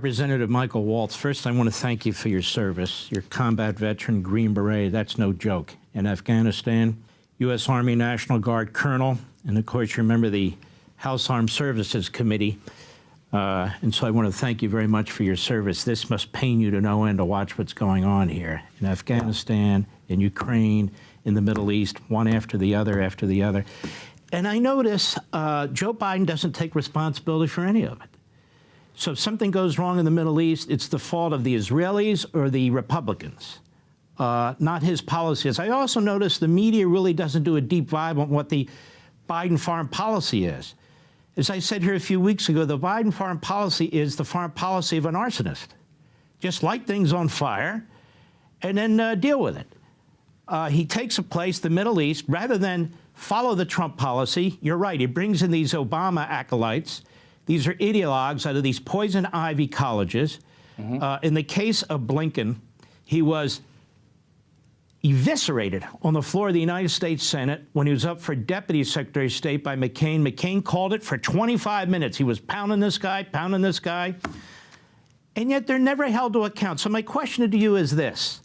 Representative Michael Waltz, first I want to thank you for your service. You're a combat veteran, Green Beret, that's no joke. In Afghanistan, U.S. Army National Guard Colonel, and of course you remember the House Armed Services Committee. And so I want to thank you very much for your service. This must pain you to no end to watch what's going on here in Afghanistan, in Ukraine, in the Middle East, one after the other after the other. And I notice Joe Biden doesn't take responsibility for any of it. So if something goes wrong in the Middle East, it's the fault of the Israelis or the Republicans, not his policies. I also notice the media really doesn't do a deep dive on what the Biden foreign policy is. As I said here a few weeks ago, the Biden foreign policy is the foreign policy of an arsonist. Just light things on fire and then deal with it. He takes a place, the Middle East, rather than follow the Trump policy. You're right, he brings in these Obama acolytes. These are ideologues out of these poison ivy colleges. In the case of Blinken, he was eviscerated on the floor of the United States Senate when he was up for Deputy Secretary of State by McCain. McCain called it for 25 minutes. He was pounding this guy, and yet they're never held to account. So my question to you is this.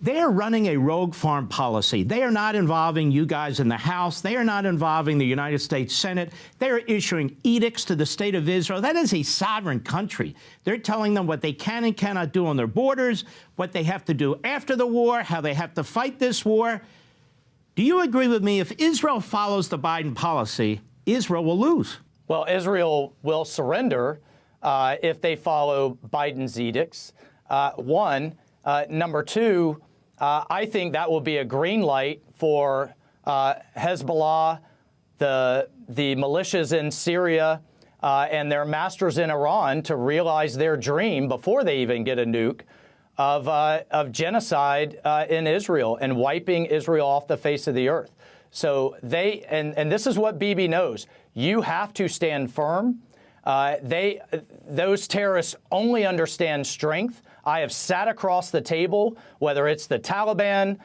They are running a rogue foreign policy. They are not involving you guys in the House. They are not involving the United States Senate. They are issuing edicts to the state of Israel. That is a sovereign country. They're telling them what they can and cannot do on their borders, what they have to do after the war, how they have to fight this war. Do you agree with me? If Israel follows the Biden policy, Israel will lose. Well, Israel will surrender if they follow Biden's edicts. One. Number two, I think that will be a green light for Hezbollah, the militias in Syria, and their masters in Iran to realize their dream before they even get a nuke of genocide in Israel and wiping Israel off the face of the earth. So and this is what Bibi knows. You have to stand firm. Those terrorists only understand strength. I have sat across the table, whether it's the Taliban,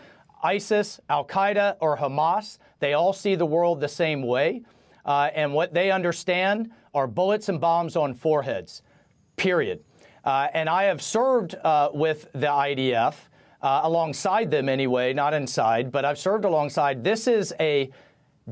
ISIS, Al-Qaeda, or Hamas. They all see the world the same way. And what they understand are bullets and bombs on foreheads, period. And I have served with the IDF, alongside them anyway, not inside, but I've served alongside. This is a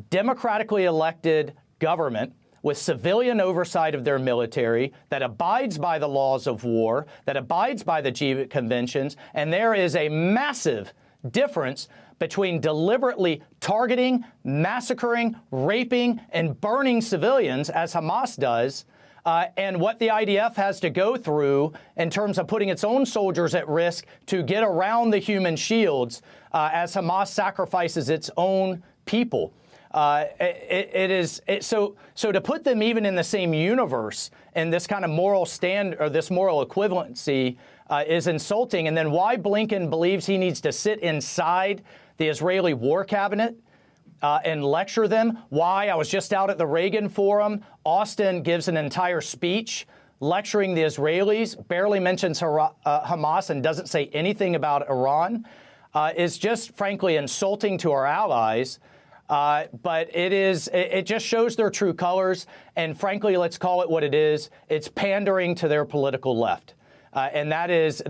democratically elected government with civilian oversight of their military, that abides by the laws of war, that abides by the Geneva Conventions, and there is a massive difference between deliberately targeting, massacring, raping, and burning civilians, as Hamas does, and what the IDF has to go through in terms of putting its own soldiers at risk to get around the human shields as Hamas sacrifices its own people. So to put them even in the same universe and this kind of moral stand or this moral equivalency is insulting. And then why Blinken believes he needs to sit inside the Israeli war cabinet and lecture them. Why? I was just out at the Reagan Forum. Austin gives an entire speech lecturing the Israelis, barely mentions Hamas and doesn't say anything about Iran, is just frankly insulting to our allies. But it just shows their true colors. And frankly, let's call it what it is. It's pandering to their political left. And that is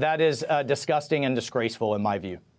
disgusting and disgraceful in my view.